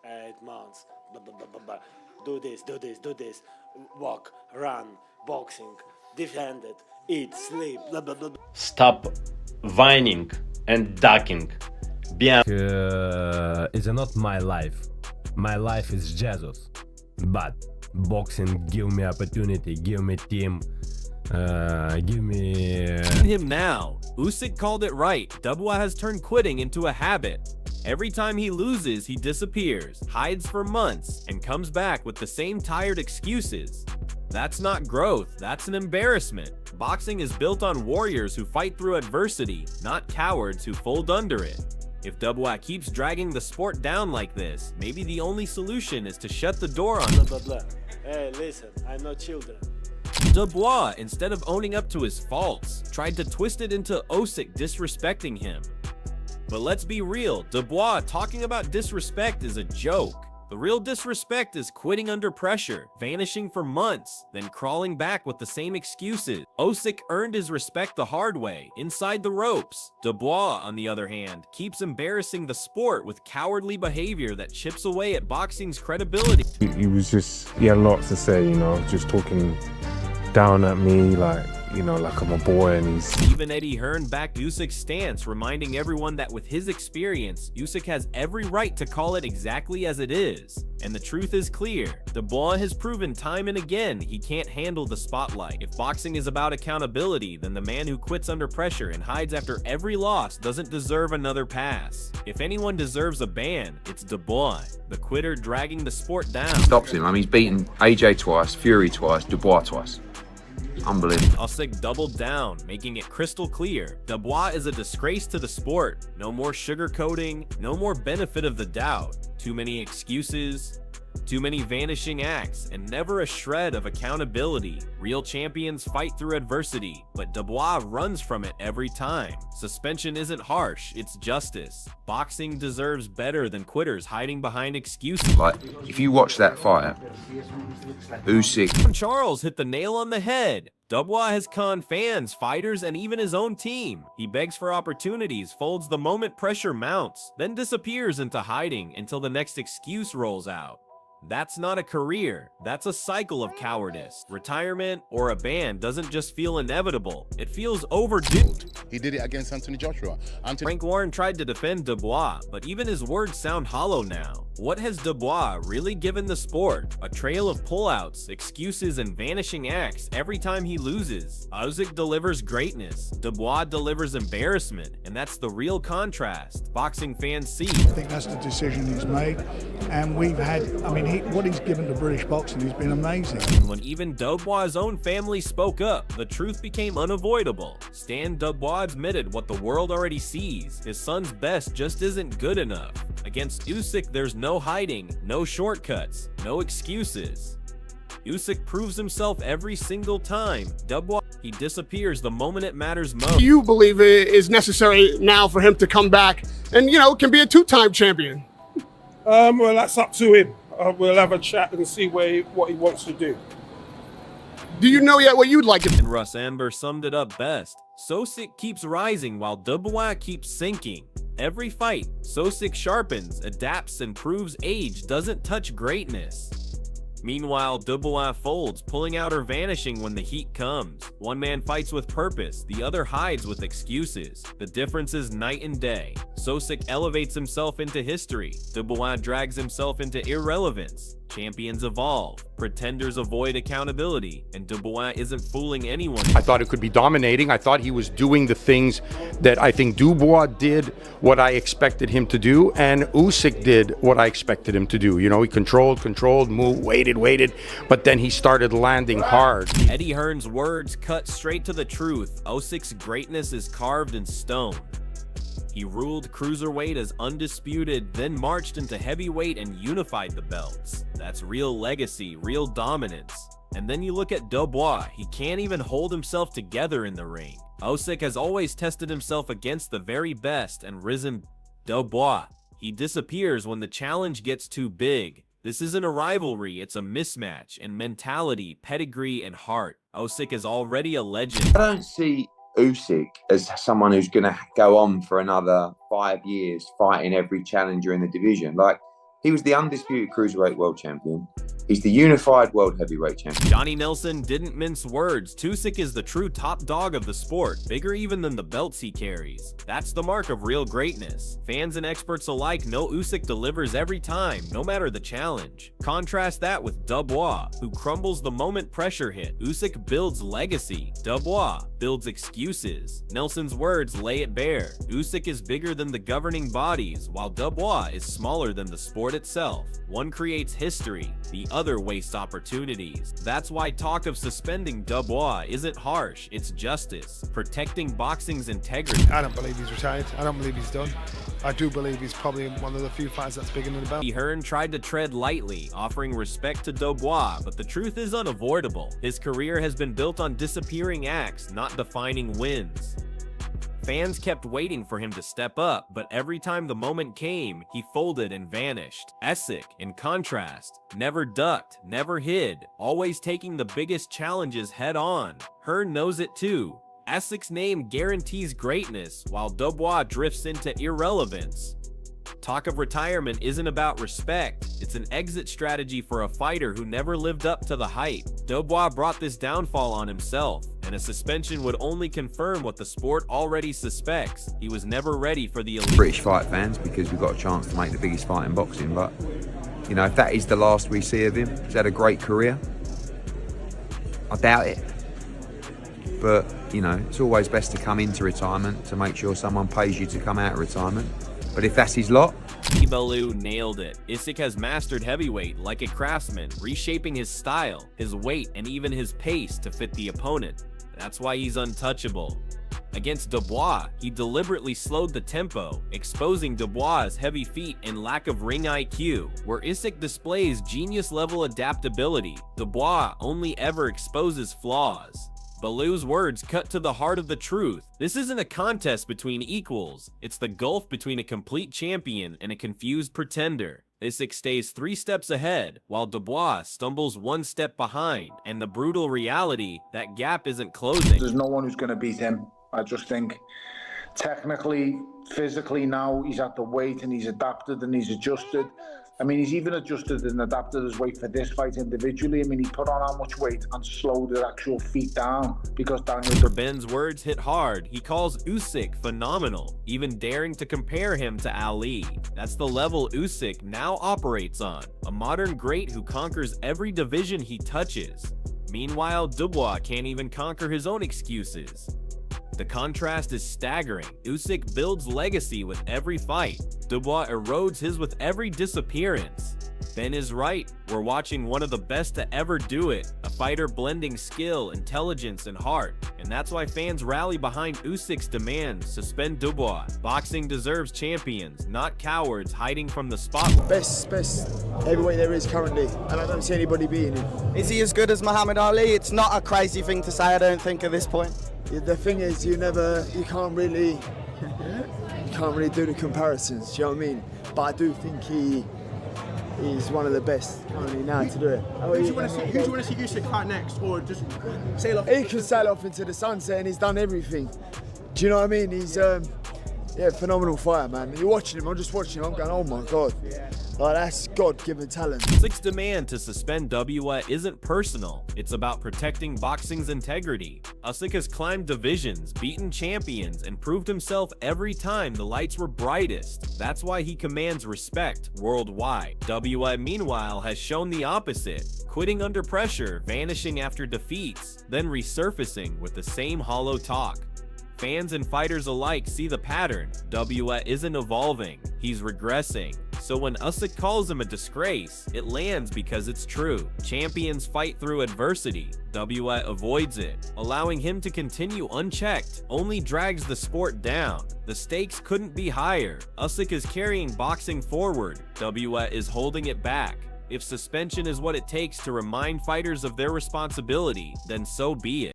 8 months. Do this, do this, do this. Walk, run, boxing, defend it, eat, sleep. Stop whining and ducking. It's not my life. My life is Jesus. But boxing give me opportunity, give me team, give me... Him now. Usyk called it right. Dubois has turned quitting into a habit. Every time he loses, he disappears, hides for months, and comes back with the same tired excuses. That's not growth, that's an embarrassment. Boxing is built on warriors who fight through adversity, not cowards who fold under it. If Dubois keeps dragging the sport down like this, maybe the only solution is to shut the door on him. Hey, listen, I'm not children. Dubois, instead of owning up to his faults, tried to twist it into Usyk disrespecting him. But let's be real, Dubois talking about disrespect is a joke. The real disrespect is quitting under pressure, vanishing for months, then crawling back with the same excuses. Usyk earned his respect the hard way, inside the ropes. Dubois, on the other hand, keeps embarrassing the sport with cowardly behavior that chips away at boxing's credibility. He had lots to say, you know, just talking down at me like I'm a boy, and he's... Even Eddie Hearn backed Usyk's stance, reminding everyone that with his experience, Usyk has every right to call it exactly as it is. And the truth is clear. Dubois has proven time and again he can't handle the spotlight. If boxing is about accountability, then the man who quits under pressure and hides after every loss doesn't deserve another pass. If anyone deserves a ban, it's Dubois, the quitter dragging the sport down. Stops him. I mean, he's beaten AJ twice, Fury twice, Dubois twice. Unbelievable. Usyk doubled down, making it crystal clear. Dubois is a disgrace to the sport. No more sugarcoating, no more benefit of the doubt. Too many excuses, too many vanishing acts, and never a shred of accountability. Real champions fight through adversity, but Dubois runs from it every time. Suspension isn't harsh, it's justice. Boxing deserves better than quitters hiding behind excuses. Like, if you watch that fight, Usyk... Charles hit the nail on the head. Dubois has conned fans, fighters, and even his own team. He begs for opportunities, folds the moment pressure mounts, then disappears into hiding until the next excuse rolls out. That's not a career, that's a cycle of cowardice. Retirement or a ban doesn't just feel inevitable, it feels overdue. He did it against Anthony Joshua. Frank Warren tried to defend Dubois, but even his words sound hollow now. What has Dubois really given the sport? A trail of pullouts, excuses, and vanishing acts every time he loses. Usyk delivers greatness, Dubois delivers embarrassment, and that's the real contrast boxing fans see. I think that's the decision he's made, and we've had, what he's given to British boxing has been amazing. When even Dubois' own family spoke up, the truth became unavoidable. Stan Dubois admitted what the world already sees. His son's best just isn't good enough. Against Usyk, there's no hiding, no shortcuts, no excuses. Usyk proves himself every single time. Dubois, he disappears the moment it matters most. Do you believe it is necessary now for him to come back and, can be a two-time champion? Well, that's up to him. We'll have a chat and see what he wants to do. Do you know yet what you'd like to... And Russ Amber summed it up best. Usyk keeps rising while Dubois keeps sinking. Every fight, Usyk sharpens, adapts, and proves age doesn't touch greatness. Meanwhile, Dubois folds, pulling out or vanishing when the heat comes. One man fights with purpose, the other hides with excuses. The difference is night and day. Usyk elevates himself into history. Dubois drags himself into irrelevance. Champions evolve, pretenders avoid accountability, and Dubois isn't fooling anyone. I thought it could be dominating. I thought he was doing the things that I think Dubois did what I expected him to do, and Usyk did what I expected him to do. He controlled, moved, waited, but then he started landing hard. Eddie Hearn's words cut straight to the truth. Usyk's greatness is carved in stone. He ruled cruiserweight as undisputed, then marched into heavyweight and unified the belts. That's real legacy, real dominance. And then you look at Dubois, he can't even hold himself together in the ring. Usyk has always tested himself against the very best and risen. Dubois, he disappears when the challenge gets too big. This isn't a rivalry, it's a mismatch in mentality, pedigree, and heart. Usyk is already a legend. I don't see Usyk as someone who's going to go on for another 5 years fighting every challenger in the division. Like, he was the undisputed cruiserweight world champion. He's the unified world heavyweight champion. Johnny Nelson didn't mince words. Usyk is the true top dog of the sport, bigger even than the belts he carries. That's the mark of real greatness. Fans and experts alike know Usyk delivers every time, no matter the challenge. Contrast that with Dubois, who crumbles the moment pressure hit. Usyk builds legacy. Dubois builds excuses. Nelson's words lay it bare. Usyk is bigger than the governing bodies, while Dubois is smaller than the sport itself. One creates history, the other wastes opportunities. That's why talk of suspending Dubois isn't harsh, it's justice, protecting boxing's integrity. I don't believe he's retired. I don't believe he's done. I do believe he's probably one of the few fighters that's bigger than the belt. Hearn tried to tread lightly, offering respect to Dubois, but the truth is unavoidable. His career has been built on disappearing acts, not defining wins. Fans kept waiting for him to step up, but every time the moment came, he folded and vanished. Usyk, in contrast, never ducked, never hid, always taking the biggest challenges head on. Hearn knows it too. Usyk's name guarantees greatness, while Dubois drifts into irrelevance. Talk of retirement isn't about respect, it's an exit strategy for a fighter who never lived up to the hype. Dubois brought this downfall on himself, and a suspension would only confirm what the sport already suspects. He was never ready for the elite. British fight fans, because we've got a chance to make the biggest fight in boxing, but, you know, if that is the last we see of him, he's had a great career. I doubt it. But, you know, it's always best to come into retirement to make sure someone pays you to come out of retirement. But if that's his lot... Bellew nailed it. Usyk has mastered heavyweight like a craftsman, reshaping his style, his weight, and even his pace to fit the opponent. That's why he's untouchable. Against Dubois, he deliberately slowed the tempo, exposing Dubois' heavy feet and lack of ring IQ. Where Usyk displays genius-level adaptability, Dubois only ever exposes flaws. Bellew's words cut to the heart of the truth. This isn't a contest between equals. It's the gulf between a complete champion and a confused pretender. Usyk stays 3 steps ahead, while Dubois stumbles 1 step behind. And the brutal reality, that gap isn't closing. There's no one who's going to beat him. I just think technically, physically now, he's at the weight and he's adapted and he's adjusted. I mean, he's even adjusted and adapted his weight for this fight individually. I mean, he put on how much weight and slowed his actual feet down because Daniel... Ben's words hit hard. He calls Usyk phenomenal, even daring to compare him to Ali. That's the level Usyk now operates on, a modern great who conquers every division he touches. Meanwhile, Dubois can't even conquer his own excuses. The contrast is staggering. Usyk builds legacy with every fight. Dubois erodes his with every disappearance. Ben is right. We're watching one of the best to ever do it. A fighter blending skill, intelligence, and heart. And that's why fans rally behind Usyk's demand, suspend Dubois. Boxing deserves champions, not cowards hiding from the spotlight. Best heavyweight there is currently, and I don't see anybody beating him. Is he as good as Muhammad Ali? It's not a crazy thing to say, I don't think, at this point. The thing is, you can't really do the comparisons, do you know what I mean? But I do think he's one of the best currently now to do it. Who do you want to see Usyk fight next, or just sail off? He could sail off into the sunset and he's done everything. Do you know what I mean? He's phenomenal fighter, man. You're watching him, I'm just watching him, I'm going, oh my God. Like, that's God-given talent. Usyk's demand to suspend WA isn't personal. It's about protecting boxing's integrity. Usyk has climbed divisions, beaten champions, and proved himself every time the lights were brightest. That's why he commands respect worldwide. WA, meanwhile, has shown the opposite, quitting under pressure, vanishing after defeats, then resurfacing with the same hollow talk. Fans and fighters alike see the pattern. WA isn't evolving, he's regressing. So when Usyk calls him a disgrace, it lands because it's true. Champions fight through adversity. WA avoids it. Allowing him to continue unchecked only drags the sport down. The stakes couldn't be higher. Usyk is carrying boxing forward. WA is holding it back. If suspension is what it takes to remind fighters of their responsibility, then so be it.